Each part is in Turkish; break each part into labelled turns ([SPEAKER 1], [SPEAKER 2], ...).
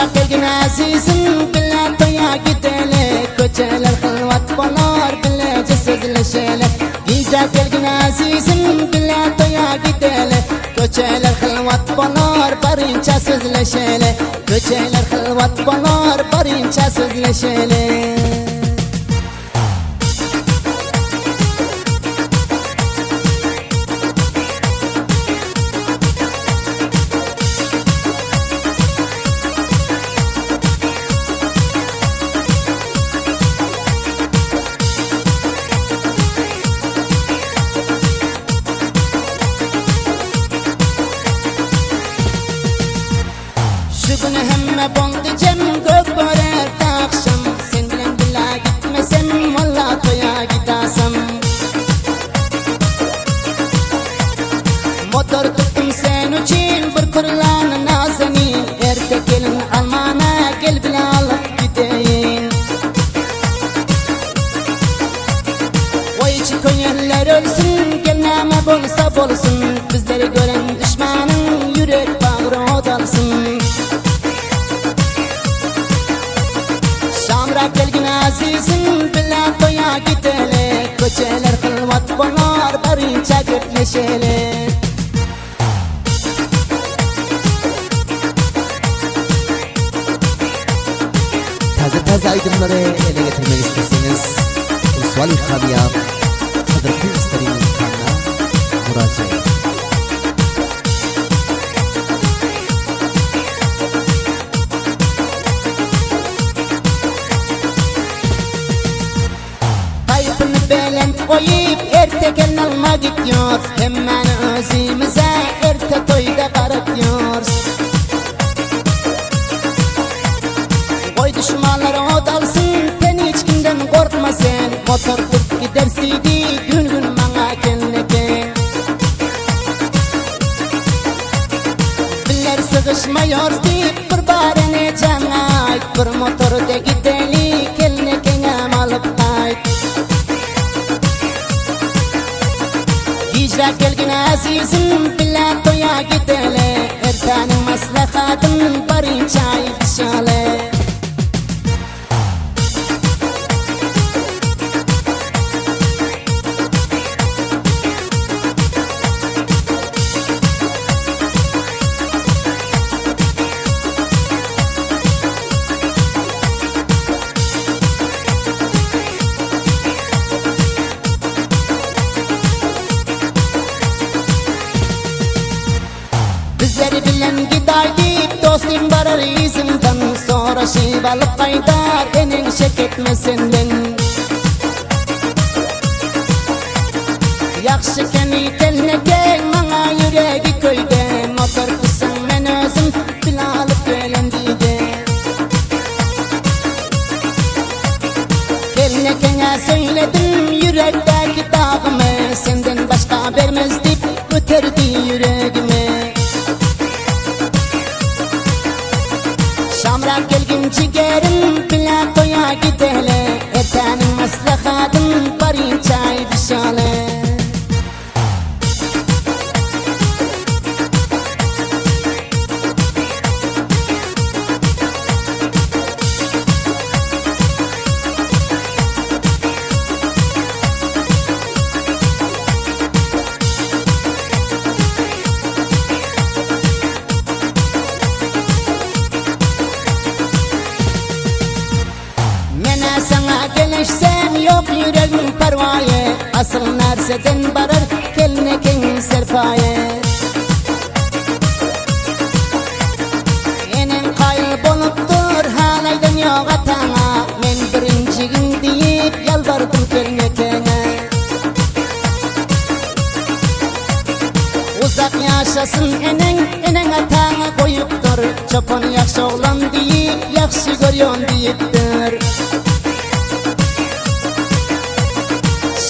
[SPEAKER 1] Şamrak gelgin azizim bile toya gidelim. Köçeler hılvat bolar bilece sözleşelim. Hicret gelgin azizim bile toya gidelim. Köçeler hılvat bolar barınca sözleşelim. Köçeler hılvat bolar barınca sözleşelim. Şu günü hemme boldu cem gök börer akşam. Sen bilen bila gitmesem valla toya gidasam. Motor tuttum sen için bir kurlan nazeni. Erte gelin almana gel bila alıp gideyim. O içi koyerler ölsün gelmeme bolsa bolsun. Bizleri gören düşmanın yürek bağrı odalsın. Şamrak gelgin azizim bile toya gidelim. Köçeler hılvat bolar barınca gökleşelim.
[SPEAKER 2] Taze aydınları ele getirmek isterseniz Usvali Habiyam Sadrıklı İsterim kanına müracaat.
[SPEAKER 1] Koyup erte gelin alma gidiyor. Hemen özümüze erte toyda karatıyor. Koy düşmanları odalsın, sen hiç kimden korkma sen. Motor tut gidersiydi gün gün bana kendine. Biller sıkışmıyor deyip bir barene can ait. Bir motoru da gideli kendine kenem alıp ait. Hicret gelgin azizim bile toya gidelim. Ertenin maslahatın barınca ifşale. Bizleri bilen giday deyip dostum barar izimden. Sonra şivalıp kaydar enin şek etme senden. Yakşı keni teline gel bana yüreği köyde. Motor kısın men özüm bile alıp gelen diyde. Teline kene söyledim yürekteki dağımı. Senden başka vermez deyip öterdi yüreğimi. Şamrak gelgin ciğerim bile toya gidelim. Ertenin maslahatın barınca ifşale. Sana gelişsem yok yüreğim pervaye. Asıl nerseden barar keline ken serfaye. Enin kayboluptur halaydan yok atana. Men birinci gün deyip yalvardım keline kene. Uzak yaşasın enen atana koyuptur. Çopon yakşı oğlan deyip yakşı görüyon deyiptir.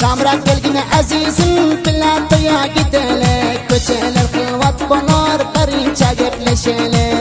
[SPEAKER 1] Şamrak gelgin azizim bile toya gidelim. Köçeler hılvat bolar barınca gepleşelim.